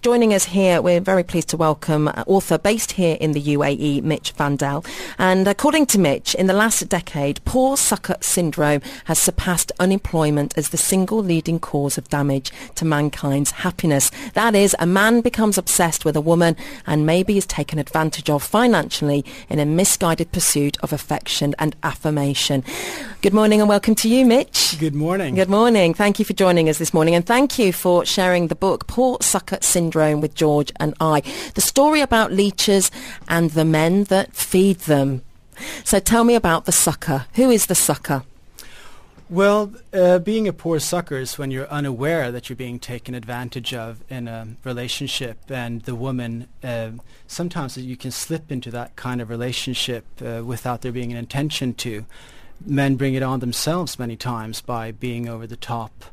Joining us here, we're very pleased to welcome author based here in the UAE, Mitch Vandell. And according to Mitch, in the last decade, poor sucker syndrome has surpassed unemployment as the single leading cause of damage to mankind's happiness. That is, a man becomes obsessed with a woman and maybe is taken advantage of financially in a misguided pursuit of affection and affirmation. Good morning and welcome to you, Mitch. Good morning. Good morning. Thank you for joining us this morning, and thank you for sharing the book Poor Sucker Syndrome with George and I, the story about leeches and the men that feed them. So tell me about the sucker. Who is the sucker? Well, being a poor sucker is when you're unaware that you're being taken advantage of in a relationship, and the woman, sometimes you can slip into that kind of relationship without there being an intention to. Men bring it on themselves many times by being over the top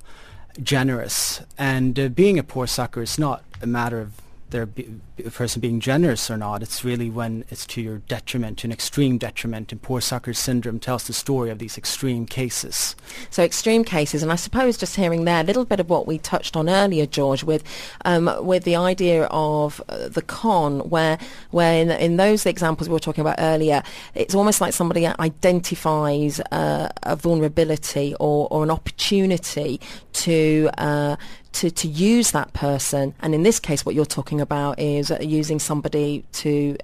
generous, and being a poor sucker is not a matter of a person being generous or not. It's really when it's to your detriment, to an extreme detriment, and poor sucker syndrome tells the story of these extreme cases. So extreme cases, and I suppose just hearing there a little bit of what we touched on earlier, George, with the idea of the con, where in those examples we were talking about earlier, it's almost like somebody identifies a vulnerability or an opportunity to use that person, and in this case what you're talking about is using somebody to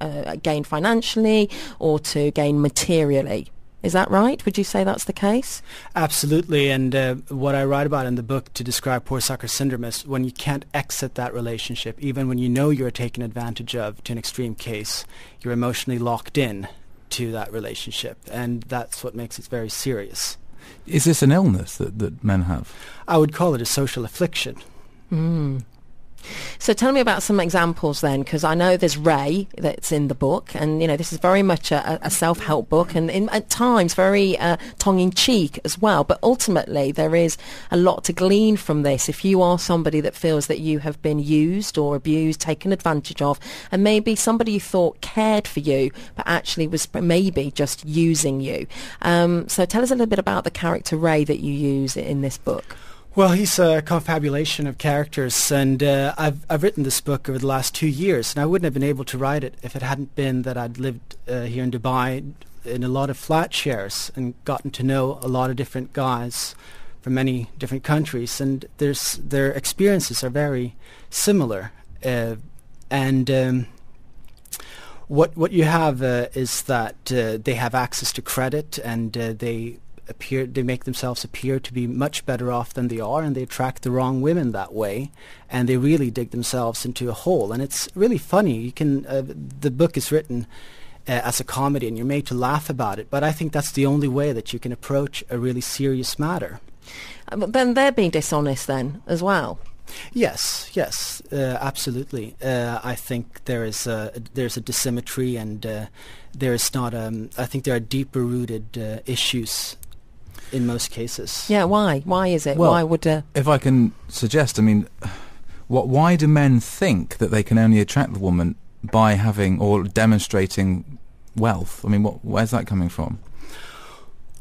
gain financially or to gain materially. Is that right? Would you say that's the case? Absolutely, and what I write about in the book to describe poor sucker syndrome is when you can't exit that relationship, even when you know you're taken advantage of to an extreme case, you're emotionally locked in to that relationship, and that's what makes it very serious. Is this an illness that men have? I would call it a social affliction. Mm. So tell me about some examples then, because I know there's Ray that's in the book, and this is very much a self-help book, and at times very tongue-in-cheek as well, but ultimately there is a lot to glean from this if you are somebody that feels that you have been used or abused, taken advantage of, and maybe somebody you thought cared for you but actually was maybe just using you. So tell us a little bit about the character Ray that you use in this book. Well, he's a confabulation of characters, and I've written this book over the last 2 years, and I wouldn't have been able to write it if it hadn't been that I'd lived here in Dubai in a lot of flat shares and gotten to know a lot of different guys from many different countries, and their experiences are very similar. What you have is that they have access to credit, and they make themselves appear to be much better off than they are, and they attract the wrong women that way, and they really dig themselves into a hole. And it's really funny. You can the book is written as a comedy, and you're made to laugh about it, but I think that's the only way that you can approach a really serious matter. But then they're being dishonest then as well. Yes, absolutely. I think there's a dissymmetry, and there is not. I think there are deeper rooted issues in most cases. Yeah, why? Why is it? Well, why would? If I can suggest, why do men think that they can only attract the woman by having or demonstrating wealth? Where's that coming from?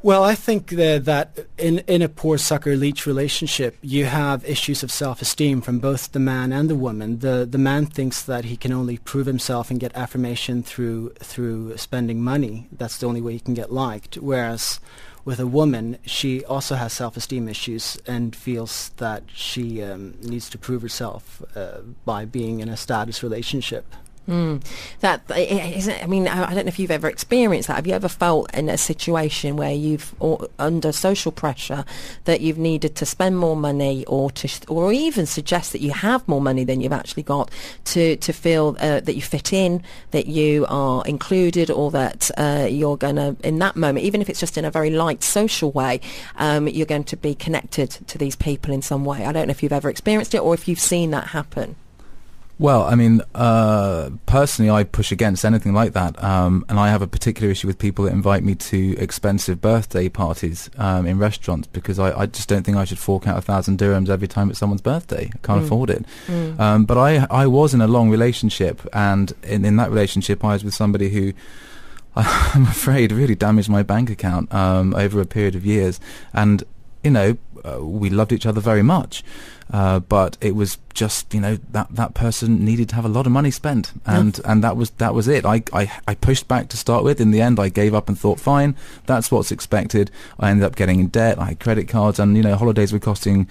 Well, I think that in a poor sucker-leech relationship, you have issues of self-esteem from both the man and the woman. The man thinks that he can only prove himself and get affirmation through spending money. That's the only way he can get liked. Whereas with a woman, she also has self-esteem issues and feels that she needs to prove herself by being in a status relationship. That isn't. I don't know if you've ever experienced that. Have you ever felt in a situation where you've, under social pressure, that you've needed to spend more money, or even suggest that you have more money than you've actually got, to feel that you fit in, that you are included, or that you're going to, in that moment, even if it's just in a very light social way, you're going to be connected to these people in some way? I don't know if you've ever experienced it or if you've seen that happen. Well, personally, I push against anything like that, and I have a particular issue with people that invite me to expensive birthday parties in restaurants, because I just don't think I should fork out 1,000 dirhams every time it's someone's birthday. I can't afford it. But I was in a long relationship, and in that relationship I was with somebody who, I'm afraid, really damaged my bank account over a period of years, and we loved each other very much, but it was just that person needed to have a lot of money spent, and that was it. I pushed back to start with. In the end, I gave up and thought, fine, that's what's expected. I ended up getting in debt. I had credit cards, and holidays were costing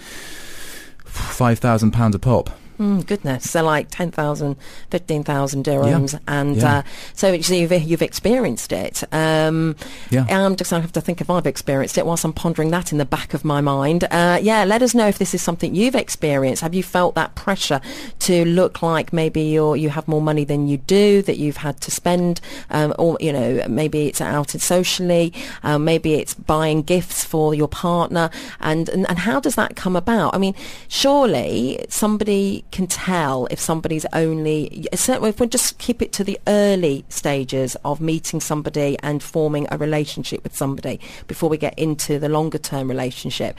£5,000 a pop. Goodness, so like 10,000, 15,000 dirhams, and so you've experienced it. I'm just going to have to think if I've experienced it whilst I'm pondering that in the back of my mind. Let us know if this is something you've experienced. Have you felt that pressure to look like maybe you have more money than you do, that you've had to spend, or maybe it's out socially, maybe it's buying gifts for your partner, and how does that come about? I mean, surely somebody can tell if somebody's certainly if we just keep it to the early stages of meeting somebody and forming a relationship with somebody before we get into the longer term relationship.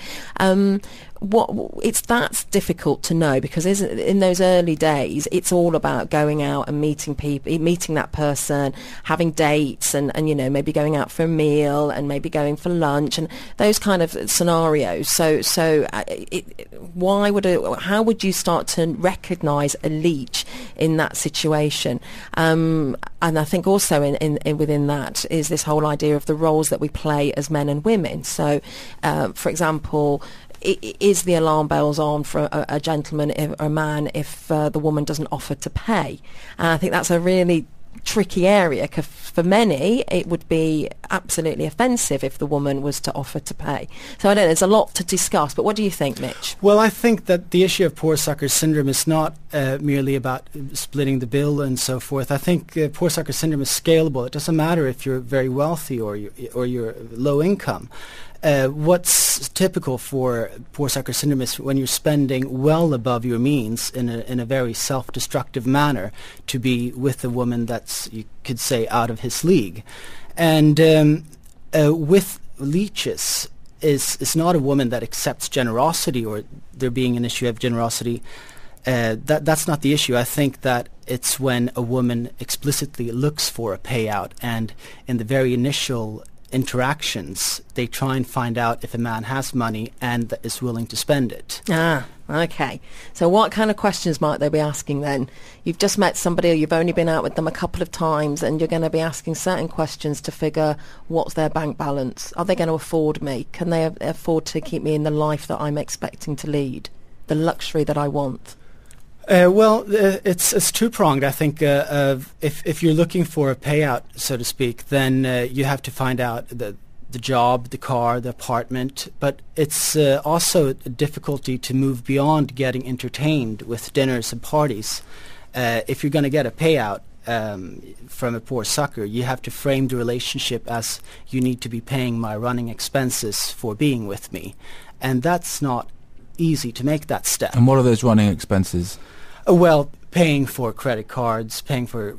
That's difficult to know, because in those early days it's all about going out and meeting people, meeting that person, having dates, and maybe going out for a meal and maybe going for lunch and those kind of scenarios. How would you start to recognise a leech in that situation? And I think also in within that is this whole idea of the roles that we play as men and women. So, for example, is the alarm bells on for a gentleman or a man if the woman doesn't offer to pay? And I think that's a really tricky area, because for many it would be absolutely offensive if the woman was to offer to pay. So I don't know, there's a lot to discuss, but what do you think, Mitch? Well, I think that the issue of poor sucker syndrome is not merely about splitting the bill and so forth. I think poor sucker syndrome is scalable. It doesn't matter if you're very wealthy or you're low income. What's typical for poor sucker syndrome is when you're spending well above your means in a very self-destructive manner to be with a woman that's, you could say, out of his league. And with leeches, is not a woman that accepts generosity or there being an issue of generosity. That's not the issue. I think that it's when a woman explicitly looks for a payout, and in the very initial interactions they try and find out if a man has money and is willing to spend it. Okay. So what kind of questions might they be asking then? You've just met somebody, or you've only been out with them a couple of times, and you're going to be asking certain questions to figure what's their bank balance. Are they going to afford me? Can they afford to keep me in the life that I'm expecting to lead, the luxury that I want? It's two-pronged. I think if you're looking for a payout, so to speak, then you have to find out the job, the car, the apartment. But it's also a difficulty to move beyond getting entertained with dinners and parties. If you're going to get a payout from a poor sucker, you have to frame the relationship as, you need to be paying my running expenses for being with me. And that's not easy to make that step. And what are those running expenses? Well, paying for credit cards, paying for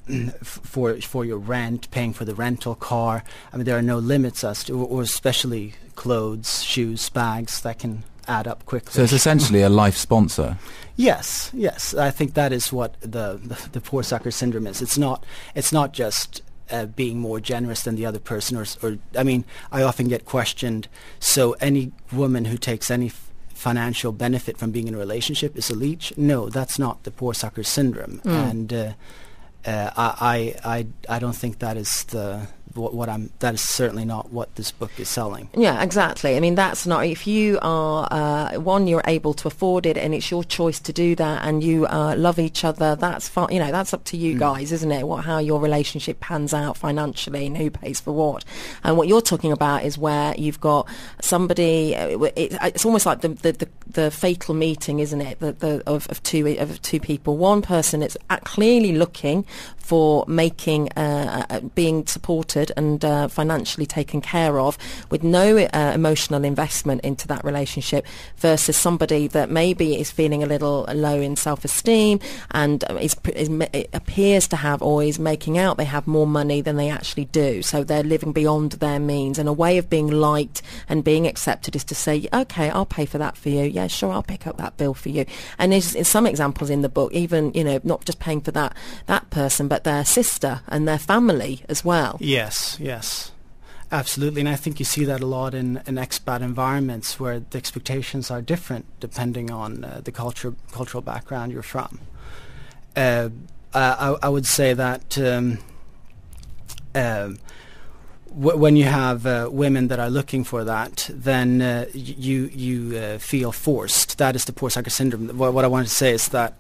your rent, paying for the rental car. I mean, there are no limits as to, or especially clothes, shoes, bags, that can add up quickly. So it's essentially a life sponsor. Yes. I think that is what the poor sucker syndrome is. It's not just being more generous than the other person, or I mean, I often get questioned, so any woman who takes any financial benefit from being in a relationship is a leech? No, that's not the poor sucker syndrome. And I don't think that is that is certainly not what this book is selling. Yeah, exactly. I mean, that's not, if you are you're able to afford it and it's your choice to do that, and you love each other, that's fine. That's up to you guys, isn't it? How your relationship pans out financially and who pays for what. And what you're talking about is where you've got somebody. It's almost like the fatal meeting, isn't it? Of two people. One person is clearly looking for making being supported and financially taken care of, with no emotional investment into that relationship, versus somebody that maybe is feeling a little low in self-esteem and it appears to have, or is making out they have more money than they actually do, so they're living beyond their means. And a way of being liked and being accepted is to say, okay, I'll pay for that for you, yeah, sure, I'll pick up that bill for you. And there's some examples in the book, even not just paying for that person, but their sister and their family as well. Yes. Absolutely, and I think you see that a lot in expat environments where the expectations are different depending on the cultural background you're from. I would say that when you have women that are looking for that, then you feel forced. That is the poor sucker syndrome. What I wanted to say is that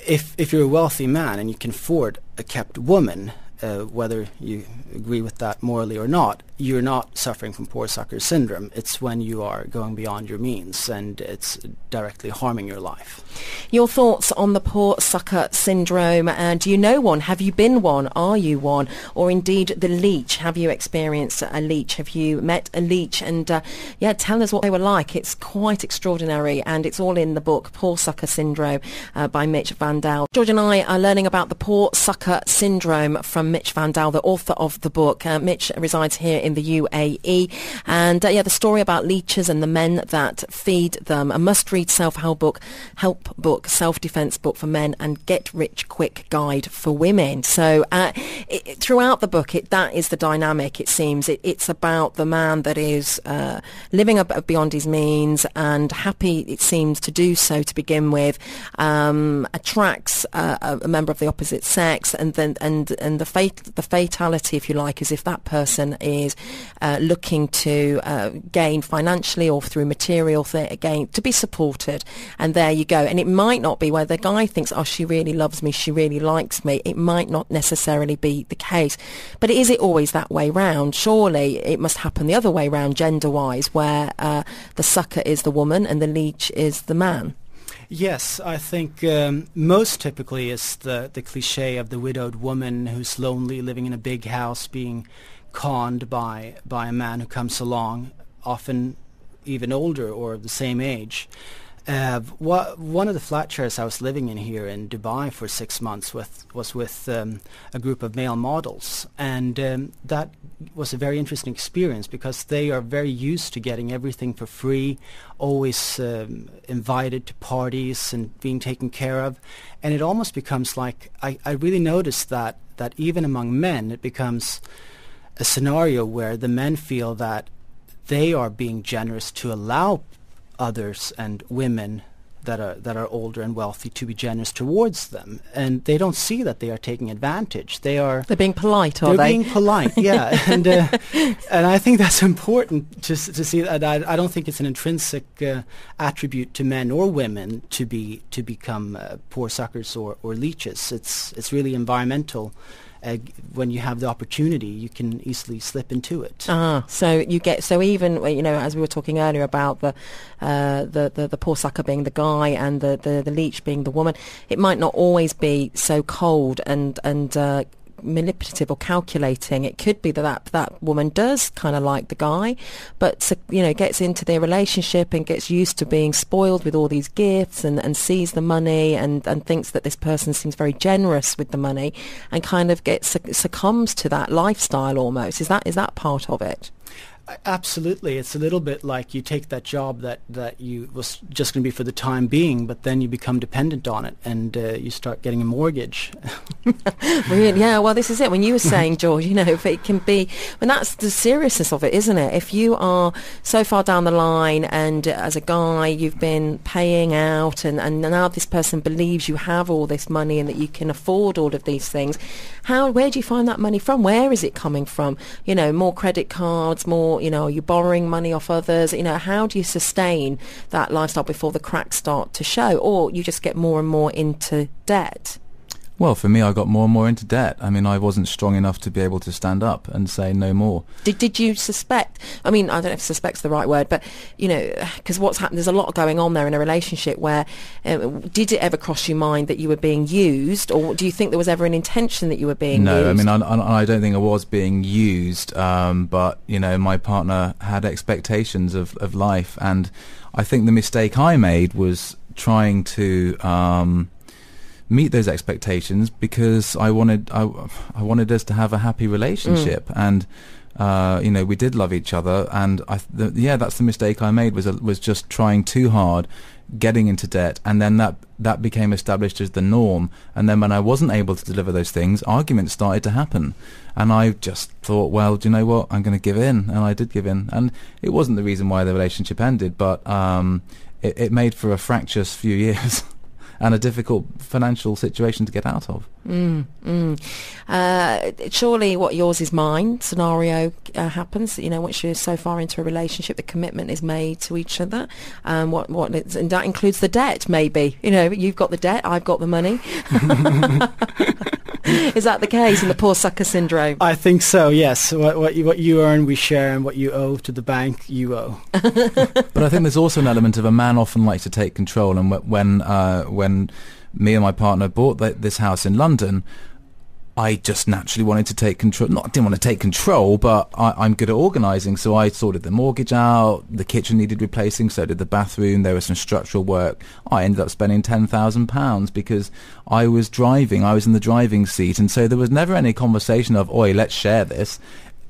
if you're a wealthy man and you can afford a kept woman, whether you agree with that morally or not, you're not suffering from poor sucker syndrome. It's when you are going beyond your means and it's directly harming your life. Your thoughts on the poor sucker syndrome? Do you know one? Have you been one? Are you one? Or indeed the leech? Have you experienced a leech? Have you met a leech? And tell us what they were like. It's quite extraordinary, and it's all in the book Poor Sucker Syndrome by Mitch Vandell. George and I are learning about the poor sucker syndrome from Mitch Vandell, the author of the book. Mitch resides here in the UAE, and the story about leeches and the men that feed them. A must-read self-help book, self-defense book for men, and get-rich-quick guide for women. So throughout the book, that is the dynamic. It seems it's about the man that is living beyond his means and happy, it seems, to do so to begin with. Attracts a member of the opposite sex, and the fatality, if you like, is if that person is looking to gain financially or through material gain, to be supported. And there you go. And it might not be where the guy thinks, oh, she really loves me, she really likes me. It might not necessarily be the case. But is it always that way round? Surely it must happen the other way round, gender-wise, where the sucker is the woman and the leech is the man. Yes, I think most typically it's the cliche of the widowed woman who's lonely, living in a big house, being conned by a man who comes along, often even older or of the same age. One of the flat shares I was living in here in Dubai for 6 months was with a group of male models, and that was a very interesting experience because they are very used to getting everything for free, always invited to parties and being taken care of, and it almost becomes like, I really noticed that even among men it becomes a scenario where the men feel that they are being generous to allow others and women that are older and wealthy to be generous towards them, and they don't see that they are taking advantage. They're being polite, are they? They're being polite, yeah. And I think that's important to see that. I don't think it's an intrinsic attribute to men or women to become poor suckers or leeches. It's really environmental. When you have the opportunity, you can easily slip into it. So even as we were talking earlier about the poor sucker being the guy and the leech being the woman, it might not always be so cold and manipulative or calculating. It could be that woman does kind of like the guy, but gets into their relationship and gets used to being spoiled with all these gifts and sees the money and thinks that this person seems very generous with the money and kind of succumbs to that lifestyle almost. Is that part of it? Absolutely. It's a little bit like you take that job that you was just going to be for the time being, but then you become dependent on it and you start getting a mortgage. Really? Yeah, well, this is it. When you were saying, George, if it can be, when that's the seriousness of it, isn't it? If you are so far down the line and as a guy you've been paying out and now this person believes you have all this money and that you can afford all of these things, where do you find that money from? Where is it coming from? More credit cards, more, are you borrowing money off others? How do you sustain that lifestyle before the cracks start to show? Or you just get more and more into debt? Well, for me, I got more and more into debt. I mean, I wasn't strong enough to be able to stand up and say no more. Did you suspect? I mean, I don't know if suspect's the right word, but, because what's happened, there's a lot going on there in a relationship where, did it ever cross your mind that you were being used, or do you think there was ever an intention that you were being used? No, I mean, I don't think I was being used, but, my partner had expectations of life, and I think the mistake I made was trying to meet those expectations because I wanted us to have a happy relationship, and we did love each other, and that's the mistake I made was just trying too hard getting into debt, and then that became established as the norm. And then when I wasn't able to deliver those things, arguments started to happen. And I just thought, well, do you know what? I'm going to give in. And I did give in. And it wasn't the reason why the relationship ended, but it made for a fractious few years and a difficult financial situation to get out of. Surely what yours is mine scenario happens, once you're so far into a relationship, the commitment is made to each other. And that includes the debt, maybe. You've got the debt, I've got the money. Is that the case in the poor sucker syndrome? I think so, yes. What you earn, we share, and what you owe to the bank, you owe. But I think there's also an element of a man often likes to take control, and when me and my partner bought this house in London, I just naturally wanted to take control. I didn't want to take control, but I'm good at organising, so I sorted the mortgage out. The kitchen needed replacing, so did the bathroom. There was some structural work. I ended up spending £10,000 because I was driving. I was in the driving seat, and so there was never any conversation of, "Oi, let's share this."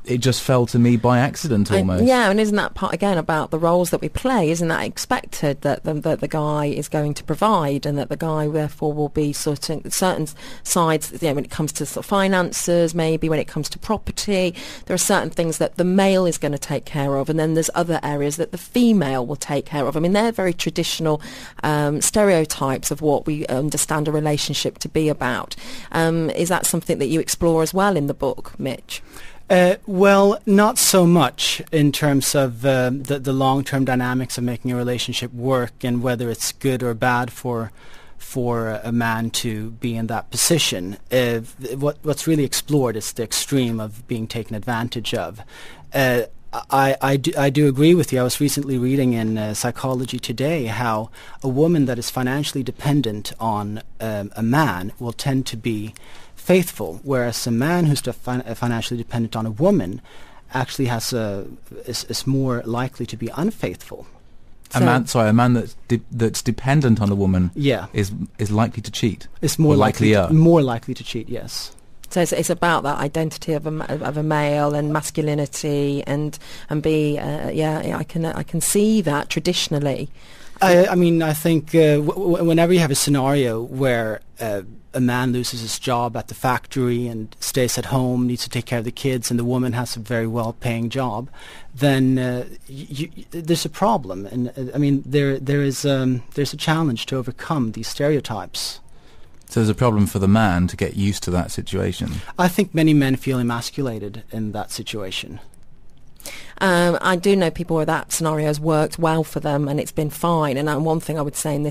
It just fell to me by accident almost. And isn't that part again about the roles that we play? Isn't that expected that the guy is going to provide, and that the guy therefore will be certain sides? When it comes to sort of finances, maybe when it comes to property, there are certain things that the male is going to take care of, and then there's other areas that the female will take care of. I mean, they're very traditional stereotypes of what we understand a relationship to be about. Is that something that you explore as well in the book, Mitch? Well, not so much in terms of the long-term dynamics of making a relationship work, and whether it's good or bad for a man to be in that position. What's really explored is the extreme of being taken advantage of. I do agree with you. I was recently reading in Psychology Today how a woman that is financially dependent on a man will tend to be faithful, whereas a man who's financially dependent on a woman actually is more likely to be unfaithful. A man that's dependent on a woman, is likely to cheat. Is more likely to cheat. Yes. So it's about that identity of a male and masculinity and be I can see that traditionally. I think whenever you have a scenario where a man loses his job at the factory and stays at home, needs to take care of the kids, and the woman has a very well-paying job, then there's a problem. And there's a challenge to overcome these stereotypes. So there's a problem for the man to get used to that situation. I think many men feel emasculated in that situation. I do know people where that scenario has worked well for them and it's been fine. And one thing I would say in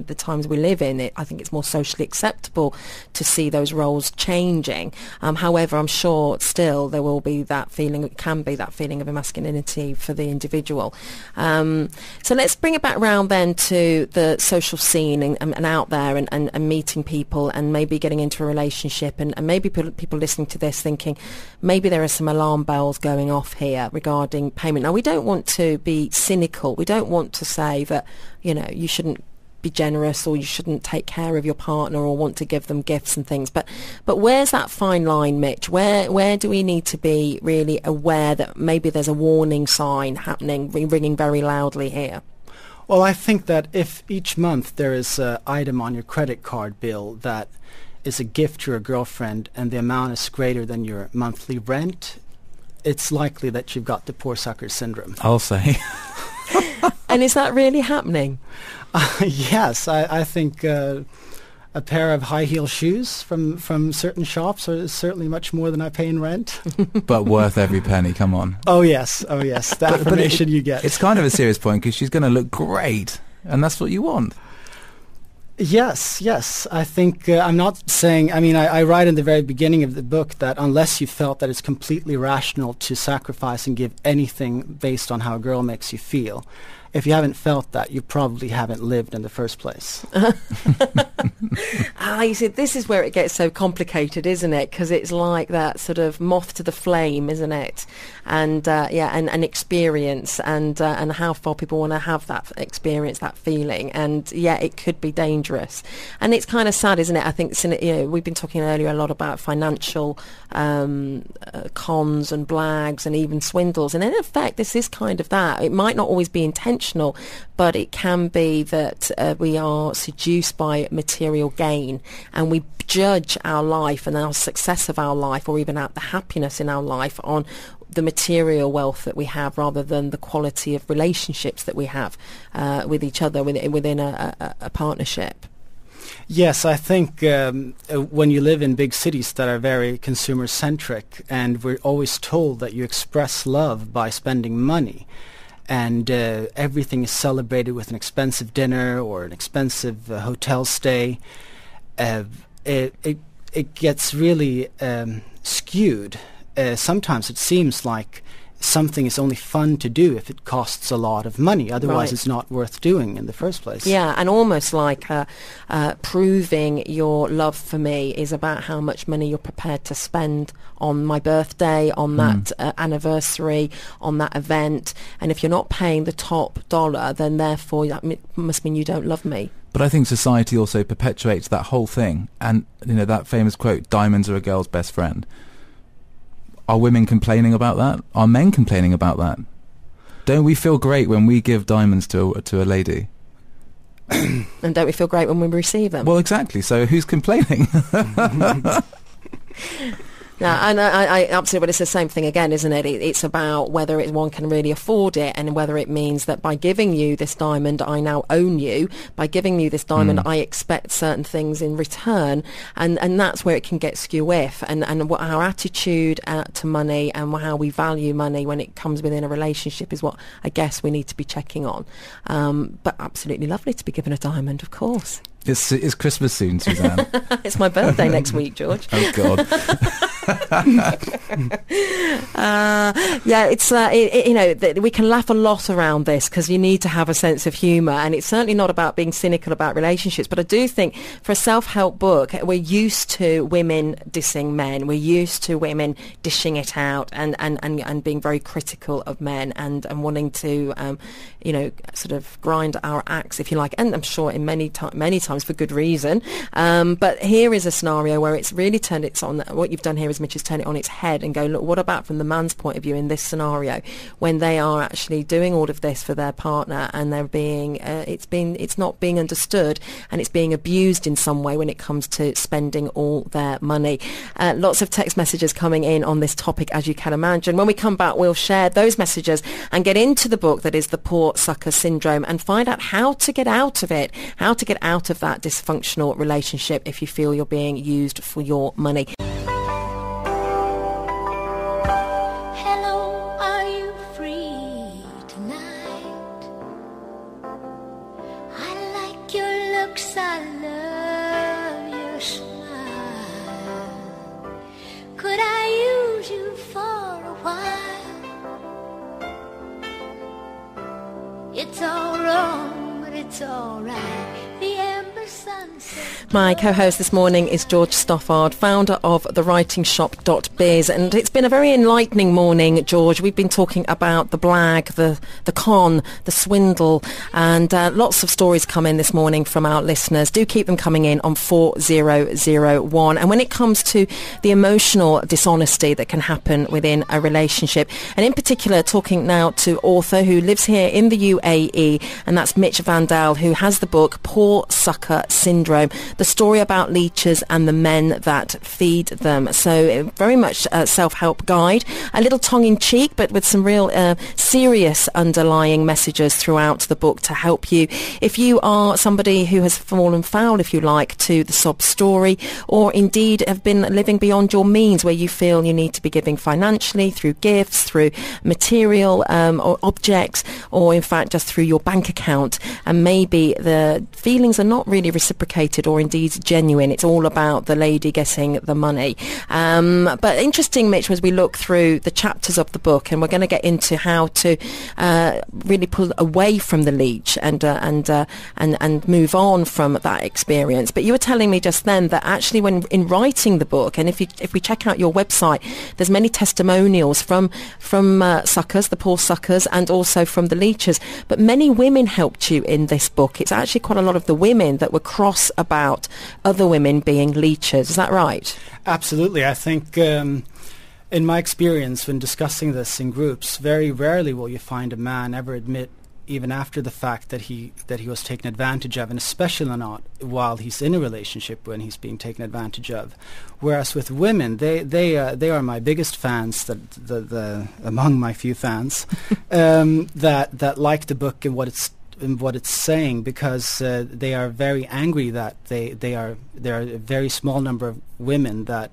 the times we live in, I think it's more socially acceptable to see those roles changing. However, I'm sure still there will be that feeling, it can be that feeling of masculinity for the individual. So let's bring it back around then to the social scene and out there and meeting people and maybe getting into a relationship and maybe people listening to this thinking maybe there are some alarm bells going off here regarding payment. Now, we don't want to be cynical. We don't want to say that, you shouldn't be generous or you shouldn't take care of your partner or want to give them gifts and things. But where's that fine line, Mitch? Where do we need to be really aware that maybe there's a warning sign happening, ringing very loudly here? Well, I think that if each month there is an item on your credit card bill that is a gift to your girlfriend and the amount is greater than your monthly rent, it's likely that you've got the poor sucker syndrome. I'll say. And is that really happening? Yes, I think a pair of high heel shoes from certain shops is certainly much more than I pay in rent. But worth every penny, come on. Oh yes, the affirmation you get. It's kind of a serious point because she's going to look great and that's what you want. Yes. I think I'm not saying, I write in the very beginning of the book that unless you felt that it's completely rational to sacrifice and give anything based on how a girl makes you feel, if you haven't felt that, you probably haven't lived in the first place. You see, this is where it gets so complicated, isn't it? Because it's like that sort of moth to the flame, isn't it? And and experience and how far people want to have that experience, that feeling. And it could be dangerous. And it's kind of sad, isn't it? I think we've been talking earlier a lot about financial cons and blags and even swindles. And in effect, this is kind of that. It might not always be intentional, dysfunctional, but it can be that we are seduced by material gain, and we judge our life and our success of our life, or even the happiness in our life, on the material wealth that we have, rather than the quality of relationships that we have with each other within a partnership. Yes, I think when you live in big cities that are very consumer-centric, and we're always told that you express love by spending money, and everything is celebrated with an expensive dinner or an expensive hotel stay, it gets really skewed. Sometimes it seems like something is only fun to do if it costs a lot of money. Otherwise, it's not worth doing in the first place. Yeah, and almost like proving your love for me is about how much money you're prepared to spend on my birthday, on that anniversary, on that event. And if you're not paying the top dollar, then therefore that must mean you don't love me. But I think society also perpetuates that whole thing. And, that famous quote, diamonds are a girl's best friend. Are women complaining about that? Are men complaining about that? Don't we feel great when we give diamonds to a lady? And don't we feel great when we receive them? Well, exactly. So who's complaining? No, and I absolutely, but it's the same thing again, isn't it? It's about whether one can really afford it, and whether it means that by giving you this diamond, I now own you. By giving you this diamond, I expect certain things in return, and that's where it can get skew-if, and what our attitude to money and how we value money when it comes within a relationship is what I guess we need to be checking on. But absolutely lovely to be given a diamond, of course. It's Christmas soon, Suzanne. It's my birthday next week, George. Oh, God. Yeah, it's we can laugh a lot around this because you need to have a sense of humour, and it's certainly not about being cynical about relationships. But I do think for a self-help book, we're used to women dissing men. We're used to women dishing it out and being very critical of men and wanting to sort of grind our axe, if you like. And I'm sure in many times for good reason. But here is a scenario where it's really turned it on. What you've done here is, Mitch, is turn it on its head and go, look, what about from the man's point of view in this scenario, when they are actually doing all of this for their partner, and they're being it's not being understood, and it's being abused in some way when it comes to spending all their money. Lots of text messages coming in on this topic, as you can imagine. When we come back, we'll share those messages and get into the book that is The Poor Sucker Syndrome, and find out how to get out of it, how to get out of that dysfunctional relationship if you feel you're being used for your money. Hello, are you free tonight? I like your looks, I love your smile. Could I use you for a while? It's all wrong, but it's all right. The Ember Sunset. My co-host this morning is George Stoffard, founder of thewritingshop.biz, and it's been a very enlightening morning, George. We've been talking about the blag, the con, the swindle, and lots of stories come in this morning from our listeners. Do keep them coming in on 4001. And when it comes to the emotional dishonesty that can happen within a relationship, and in particular talking now to author who lives here in the UAE, and that's Mitch Vandell, who has the book Poor Sucker Syndrome, the story about leeches and the men that feed them. So very much a self-help guide, a little tongue-in-cheek, but with some real serious underlying messages throughout the book to help you. If you are somebody who has fallen foul, if you like, to the sob story, or indeed have been living beyond your means, where you feel you need to be giving financially, through gifts, through material or objects, or in fact just through your bank account, and maybe the feelings are not really reciprocated or indeed genuine. It's all about the lady getting the money. But interesting, Mitch, as we look through the chapters of the book, and we're going to get into how to really pull away from the leech and move on from that experience. But you were telling me just then that actually when in writing the book, and if we check out your website, there's many testimonials from suckers, the poor suckers, and also from the leechers. But many women helped you in this book. It's actually quite a lot of the women that were cross about other women being leechers. Is that right? Absolutely. I think in my experience when discussing this in groups, very rarely will you find a man ever admit even after the fact that he was taken advantage of, and especially not while he's in a relationship when he's being taken advantage of. Whereas with women, they are my biggest fans, the among my few fans, that like the book and what it's saying, because they are very angry that there are a very small number of women that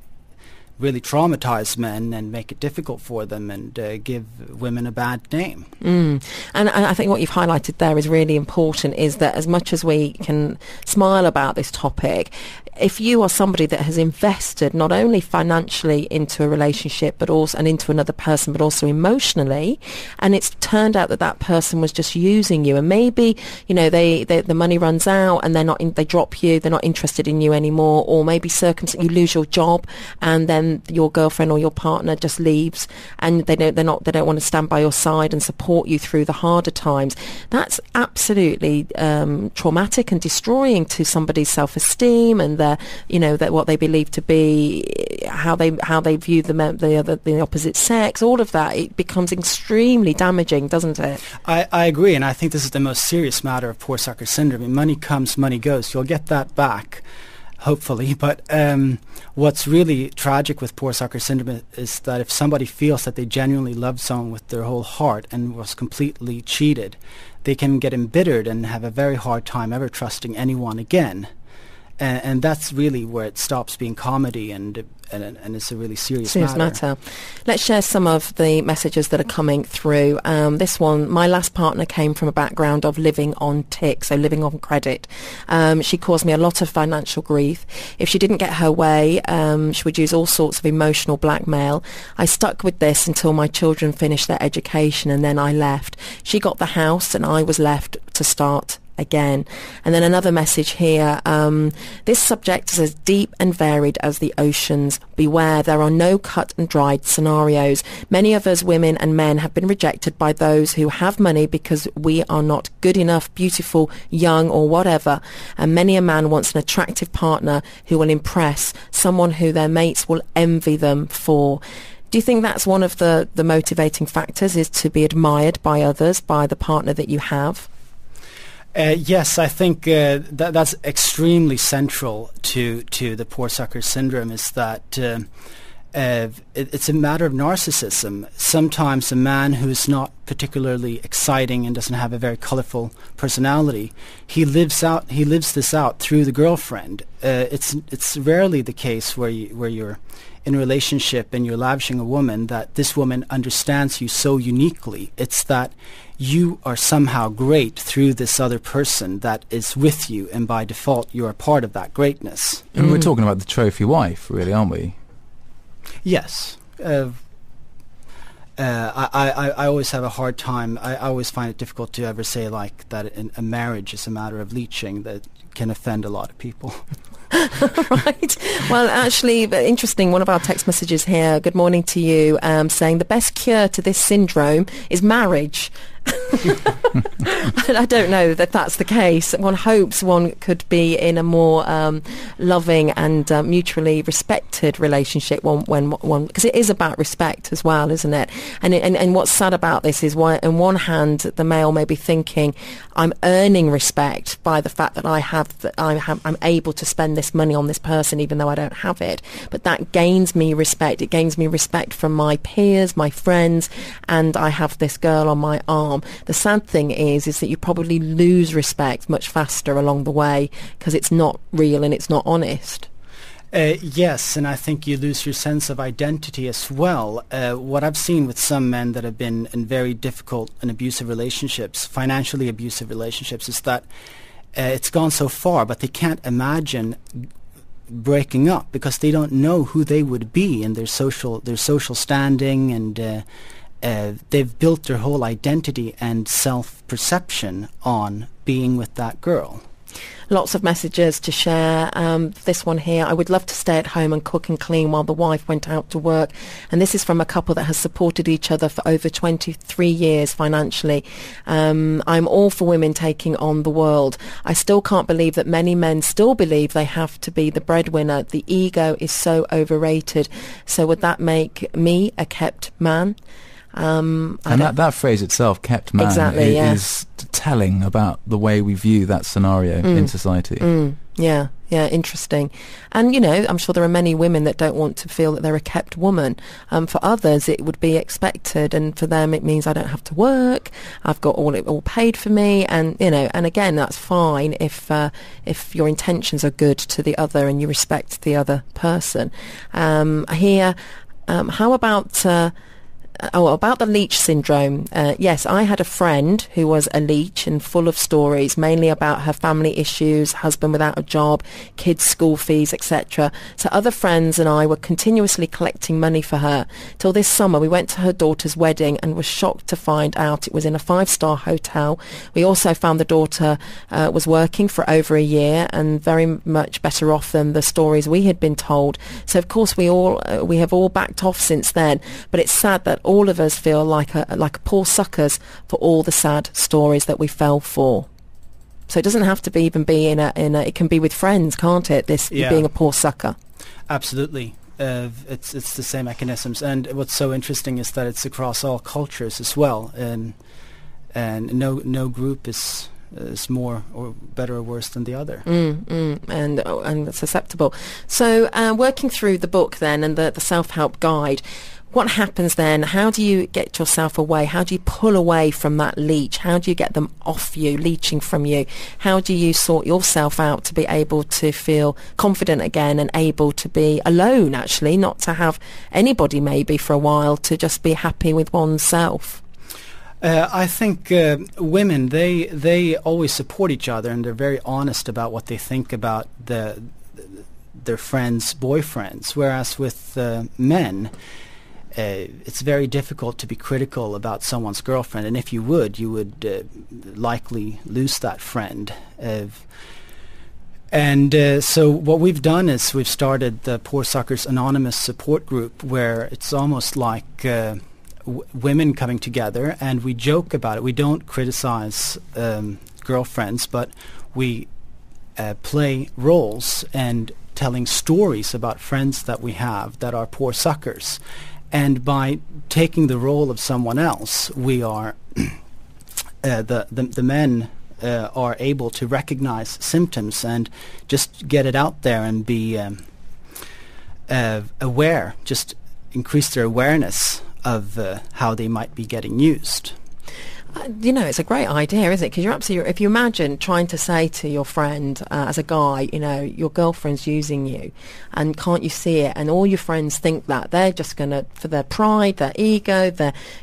really traumatize men and make it difficult for them and give women a bad name. And I think what you've highlighted there is really important, is that as much as we can smile about this topic, if you are somebody that has invested not only financially into a relationship but also and into another person but also emotionally, and it's turned out that that person was just using you, and maybe the money runs out and they drop you, they're not interested in you anymore, or maybe you lose your job and then your girlfriend or your partner just leaves and they don't want to stand by your side and support you through the harder times. That's absolutely traumatic and destroying to somebody's self-esteem and that what they believe to be how they view the opposite sex. All of that, it becomes extremely damaging, doesn't it? I agree, and I think this is the most serious matter of poor sucker syndrome. I mean, money comes, money goes. You'll get that back, hopefully. But what's really tragic with poor sucker syndrome is that if somebody feels that they genuinely love someone with their whole heart and was completely cheated, they can get embittered and have a very hard time ever trusting anyone again. And that's really where it stops being comedy, and it's a really serious matter. Let's share some of the messages that are coming through. This one, my last partner came from a background of living on tick, so living on credit. She caused me a lot of financial grief. If she didn't get her way, she would use all sorts of emotional blackmail. I stuck with this until my children finished their education, and then I left. She got the house and I was left to start again. And then another message here, this subject is as deep and varied as the oceans. Beware, there are no cut and dried scenarios. Many of us women and men have been rejected by those who have money because we are not good enough, beautiful, young, or whatever. And many a man wants an attractive partner who will impress, someone who their mates will envy them for. Do you think that's one of the motivating factors, is to be admired by others, by the partner that you have? Yes, I think that's extremely central to the poor sucker syndrome, is that it's a matter of narcissism. Sometimes a man who's not particularly exciting and doesn't have a very colorful personality, he lives this out through the girlfriend. It's rarely the case where you're in a relationship and you're lavishing a woman that this woman understands you so uniquely. It's that you are somehow great through this other person that is with you, and by default you are part of that greatness. And we're talking about the trophy wife, really, aren't we? Yes. I always have a hard time. I always find it difficult to ever say like that a marriage is a matter of leeching. That can offend a lot of people. Right. Well, actually, interesting. One of our text messages here, good morning to you, saying the best cure to this syndrome is marriage. I don't know that that's the case. One hopes one could be in a more loving and mutually respected relationship, because it is about respect as well, isn't it? And what's sad about this is, on one hand, the male may be thinking, I'm earning respect by the fact that I'm able to spend this money on this person even though I don't have it. But that gains me respect. It gains me respect from my peers, my friends, and I have this girl on my arm. The sad thing is that you probably lose respect much faster along the way because it's not real and it's not honest. Yes, and I think you lose your sense of identity as well. What I've seen with some men that have been in very difficult and abusive relationships, financially abusive relationships, is that it's gone so far, but they can't imagine breaking up because they don't know who they would be in their social standing, and they've built their whole identity and self-perception on being with that girl. Lots of messages to share. This one here, I would love to stay at home and cook and clean while the wife went out to work. And this is from a couple that has supported each other for over 23 years financially. I'm all for women taking on the world. I still can't believe that many men still believe they have to be the breadwinner. The ego is so overrated. So would that make me a kept man? And that phrase itself, kept man, Exactly, is telling about the way we view that scenario in society. Yeah, interesting. And, I'm sure there are many women that don't want to feel that they're a kept woman. For others, it would be expected, and for them, it means I don't have to work. I've got all paid for me, and and again, that's fine if your intentions are good to the other and you respect the other person. Here, how about? About the leech syndrome. Yes, I had a friend who was a leech and full of stories, mainly about her family issues, husband without a job, kids' school fees, etc. So other friends and I were continuously collecting money for her. Till this summer, we went to her daughter's wedding and were shocked to find out it was in a 5-star hotel. We also found the daughter was working for over a year and very much better off than the stories we had been told. So of course we have all backed off since then. But it's sad that all of us feel like poor suckers for all the sad stories that we fell for. So it doesn't have to be it can be with friends, can't it? Being a poor sucker. Absolutely. It's the same mechanisms, and what's so interesting is that it's across all cultures as well, and no group is more or better or worse than the other. And susceptible. So working through the book then and the self-help guide, what happens then? How do you get yourself away? How do you pull away from that leech? How do you get them off you, leeching from you? How do you sort yourself out to be able to feel confident again and able to be alone, actually, not to have anybody maybe for a while, to just be happy with oneself? I think women, they always support each other, and they're very honest about what they think about their friends' boyfriends, whereas with men, it's very difficult to be critical about someone's girlfriend, and if you would likely lose that friend. So what we've done is we've started the Poor Suckers Anonymous support group, where it's almost like women coming together, and we joke about it. We don't criticize girlfriends, but we play roles and telling stories about friends that we have that are poor suckers. And by taking the role of someone else, we are the men are able to recognize symptoms and just get it out there and be aware, just increase their awareness of how they might be getting used. It's a great idea, isn't it? Because you're absolutely, if you imagine trying to say to your friend as a guy, your girlfriend's using you, and can't you see it? And all your friends think that they're just gonna, for their pride, their ego,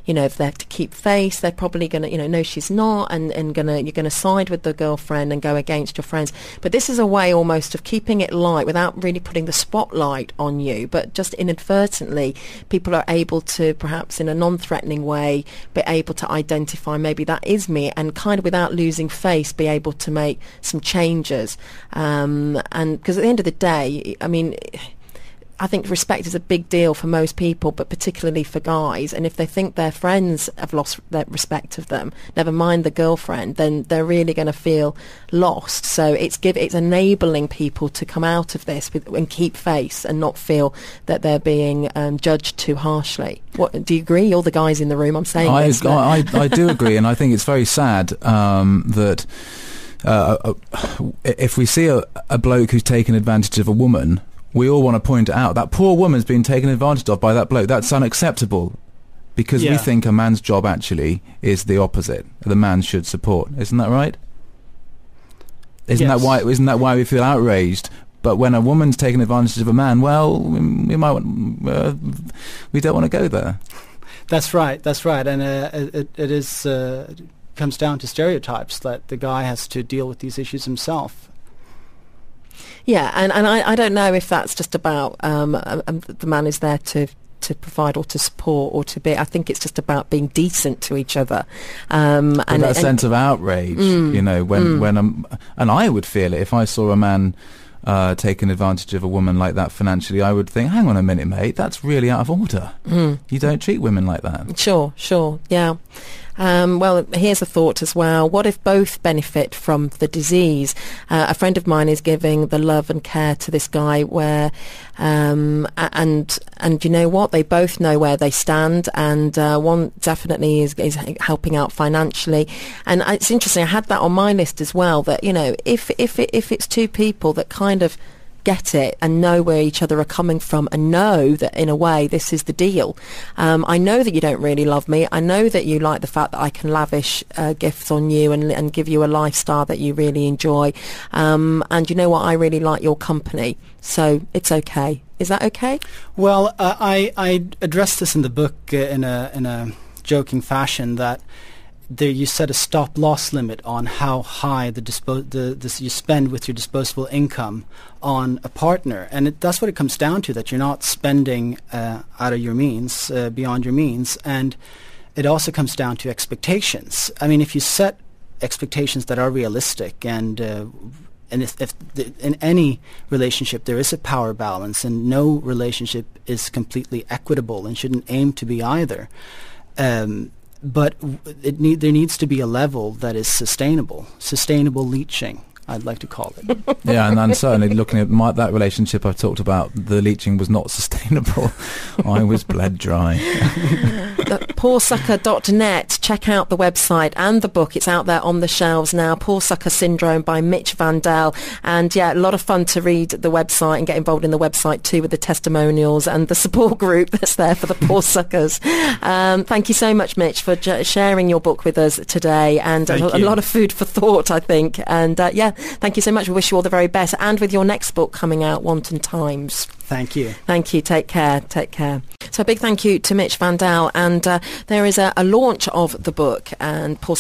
if they have to keep face, they're probably gonna, no, she's not, and you're gonna side with the girlfriend and go against your friends. But this is a way almost of keeping it light without really putting the spotlight on you, but just inadvertently, people are able to, perhaps in a non-threatening way, be able to identify maybe that is me, and kind of without losing face be able to make some changes, and because at the end of the day, I think respect is a big deal for most people, but particularly for guys, and if they think their friends have lost their respect of them, never mind the girlfriend, then they're really going to feel lost. So it's enabling people to come out of this and keep face and not feel that they're being judged too harshly. What do you agree? All the guys in the room, I'm saying this. I do agree, and I think it's very sad that if we see a bloke who's taken advantage of a woman, we all want to point it out. That poor woman's been taken advantage of by that bloke. That's unacceptable, because we think a man's job actually is the opposite. The man should support. Isn't that right? Isn't that why we feel outraged? But when a woman's taken advantage of a man, well, we don't want to go there. That's right, and it comes down to stereotypes that the guy has to deal with these issues himself. Yeah, and I don't know if that's just about the man is there to provide or to support or to be. I think it's just about being decent to each other. And that sense of outrage, when and I would feel it if I saw a man taken advantage of a woman like that financially, I would think, hang on a minute, mate, that's really out of order. You don't treat women like that. Sure, yeah. Well, here's a thought as well. What if both benefit from the disease? A friend of mine is giving the love and care to this guy where, and you know what? They both know where they stand, and one definitely is helping out financially. And it's interesting. I had that on my list as well. That, you know, if it's two people that kind of get it and know where each other are coming from and know that in a way this is the deal. I know that you don't really love me. I know that you like the fact that I can lavish gifts on you and give you a lifestyle that you really enjoy. And you know what? I really like your company. So it's okay. Is that okay? Well, I addressed this in the book in a joking fashion that there you set a stop-loss limit on how high you spend with your disposable income on a partner, and that's what it comes down to, that you're not spending out of your means, beyond your means, and it also comes down to expectations. I mean, if you set expectations that are realistic, and if in any relationship there is a power balance, and no relationship is completely equitable and shouldn't aim to be either. But there needs to be a level that is sustainable leaching, I'd like to call it. Yeah, and certainly looking at that relationship I talked about, the leaching was not sustainable. I was bled dry. Poorsucker.net. Check out the website and the book. It's out there on the shelves now. Poor Sucker Syndrome by Mitch Vandell. And yeah, a lot of fun to read the website and get involved in the website too, with the testimonials and the support group that's there for the poor suckers. Thank you so much, Mitch, for sharing your book with us today, and a lot of food for thought, I think. And yeah, thank you so much. We wish you all the very best, and with your next book coming out, Wanton Times. Thank you. Thank you. Take care. So a big thank you to Mitch Vandell, and there is a launch of the book and Poor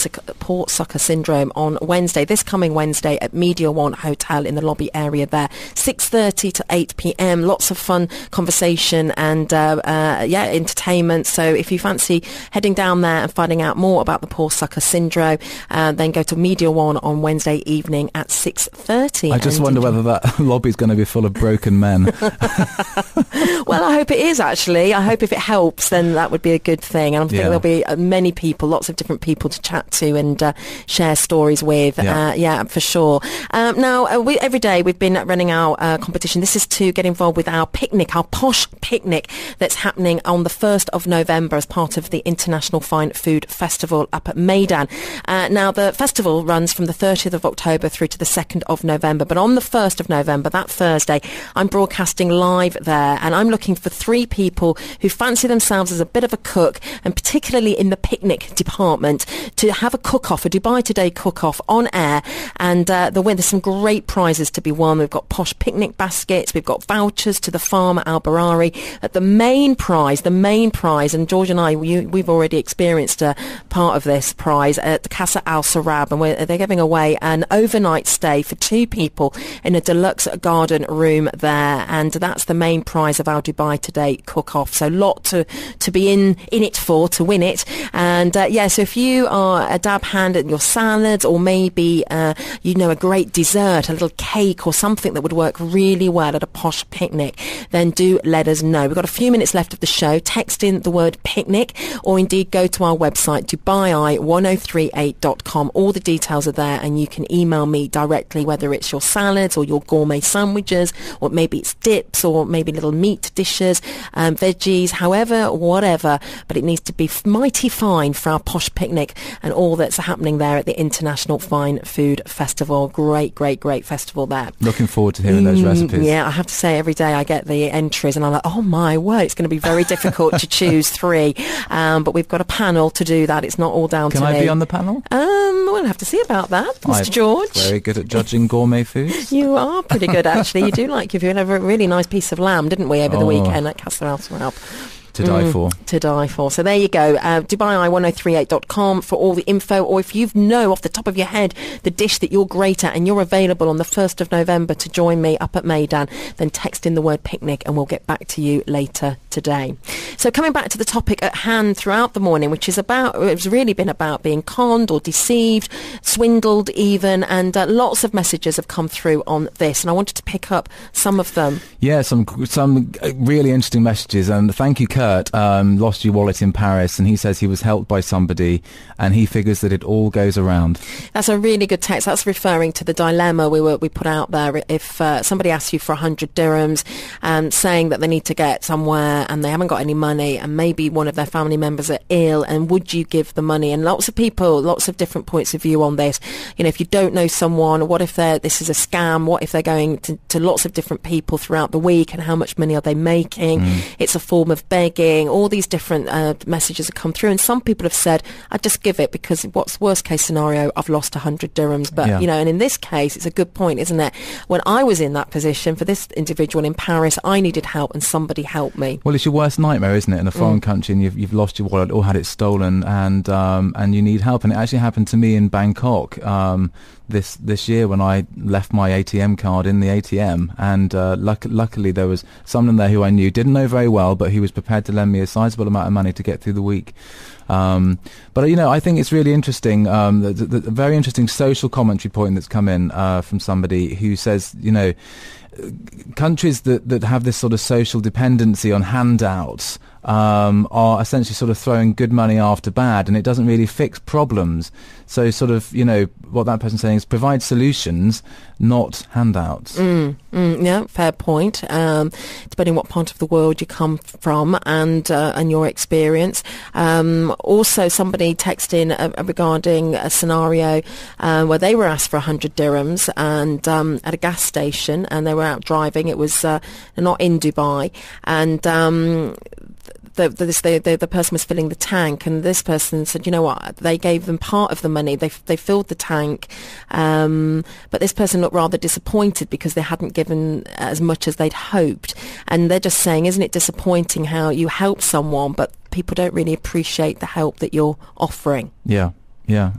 Sucker Syndrome on Wednesday, this coming Wednesday, at Media One Hotel in the lobby area there, 6:30 to 8 p.m. Lots of fun conversation and entertainment. So if you fancy heading down there and finding out more about the Poor Sucker Syndrome, then go to Media One on Wednesday evening at 6:30. I just wonder whether that lobby is going to be full of broken men. Well, I hope it is, actually. I hope if it helps, then that would be a good thing. And I think there'll be many people, lots of different people to chat to and share stories with. Yeah, for sure. Now, every day we've been running our competition. This is to get involved with our picnic, our posh picnic that's happening on the 1st of November as part of the International Fine Food Festival up at Meydan. Now, the festival runs from the 30th of October through to the 2nd of November. But on the 1st of November, that Thursday, I'm broadcasting live there, and I'm looking for 3 people who fancy themselves as a bit of a cook, and particularly in the picnic department, to have a cook-off, a Dubai Today cook-off on air. And there's some great prizes to be won. We've got posh picnic baskets, we've got vouchers to the farm at Al Barari. The main prize, and George and I, we've already experienced a part of this prize at the Casa Al Sarab, and they're giving away an overnight stay for 2 people in a deluxe garden room there, and that's the main prize of our Dubai Today cook-off. So a lot to be in it for, to win it. And so if you are a dab hand at your salads, or maybe a great dessert, a little cake or something that would work really well at a posh picnic, then do let us know. We've got a few minutes left of the show. Text in the word picnic, or indeed go to our website, dubai1038.com. All the details are there, and you can email me directly, whether it's your salads or your gourmet sandwiches, or maybe it's dips, or maybe little meat dishes, veggies, whatever, but it needs to be mighty fine for our posh picnic and all that's happening there at the International Fine Food Festival. Great festival there. Looking forward to hearing those recipes. Yeah, I have to say, every day I get the entries and I'm like, oh my word, it's going to be very difficult to choose 3, but we've got a panel to do that. It's not all down to me. Can I be on the panel? We'll have to see about that, Mr. George. Very good at judging gourmet foods. You are pretty good, actually. You do like, if you had a really nice piece of lamb, didn't we, over the weekend at Casa Al Sarab? To die for. To die for. So there you go. Dubai1038.com for all the info, or if you know off the top of your head the dish that you're great at and you're available on the 1st of November to join me up at Meydan, then text in the word picnic and we'll get back to you later today. So coming back to the topic at hand throughout the morning, which is it's really been about being conned or deceived, swindled even, and lots of messages have come through on this, and I wanted to pick up some of them. Yeah, some really interesting messages, and thank you, Kurt. Lost your wallet in Paris, and he says he was helped by somebody, and he figures that it all goes around. That's a really good text. That's referring to the dilemma we put out there. If somebody asks you for 100 dirhams, saying that they need to get somewhere and they haven't got any money, and maybe one of their family members are ill, and would you give the money? And lots of people, lots of different points of view on this. You know, if you don't know someone, what if this is a scam? What if they're going to lots of different people throughout the week, and how much money are they making? It's a form of begging. All these different messages have come through, and some people have said, I'd just give it, because what's worst case scenario? I've lost 100 dirhams. But, you know, and in this case, it's a good point, isn't it? When I was in that position for this individual in Paris, I needed help, and somebody helped me. Well, it's your worst nightmare, isn't it, in a foreign country, and you've lost your wallet or had it stolen, and you need help. And it actually happened to me in Bangkok this year when I left my ATM card in the ATM, and luckily there was someone there who I knew, didn't know very well, but he was prepared to lend me a sizable amount of money to get through the week. But you know, I think it's really interesting, the very interesting social commentary point that's come in from somebody who says, you know, countries that have this sort of social dependency on handouts are essentially sort of throwing good money after bad, and it doesn't really fix problems. So sort of, you know, what that person's saying is provide solutions, not handouts. Yeah, fair point. Depending what part of the world you come from and your experience. Also, somebody texted in regarding a scenario where they were asked for 100 dirhams and at a gas station, and they were out driving. It was not in Dubai, and the person was filling the tank, and this person said, you know what, they gave them part of the money, they filled the tank, but this person looked rather disappointed because they hadn't given as much as they'd hoped. And they're just saying, isn't it disappointing how you help someone but people don't really appreciate the help that you're offering? Yeah,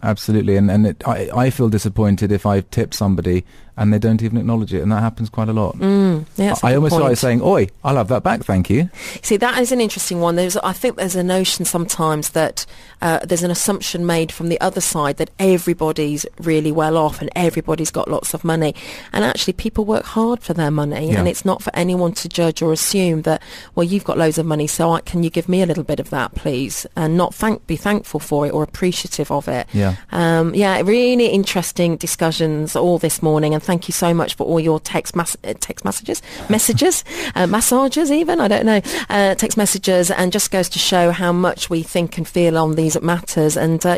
absolutely. And I feel disappointed if I tip somebody and they don't even acknowledge it, and that happens quite a lot. Yeah, I almost started saying, "Oi, I'll have that back, thank you." See, that is an interesting one. I think there's a notion sometimes that there's an assumption made from the other side that everybody's really well off and everybody's got lots of money, and actually people work hard for their money, and it's not for anyone to judge or assume that, well, you've got loads of money, so can you give me a little bit of that, please, and not be thankful for it or appreciative of it. Really interesting discussions all this morning, and thank you so much for all your text messages, massages even, I don't know, text messages, and just goes to show how much we think and feel on these matters. And so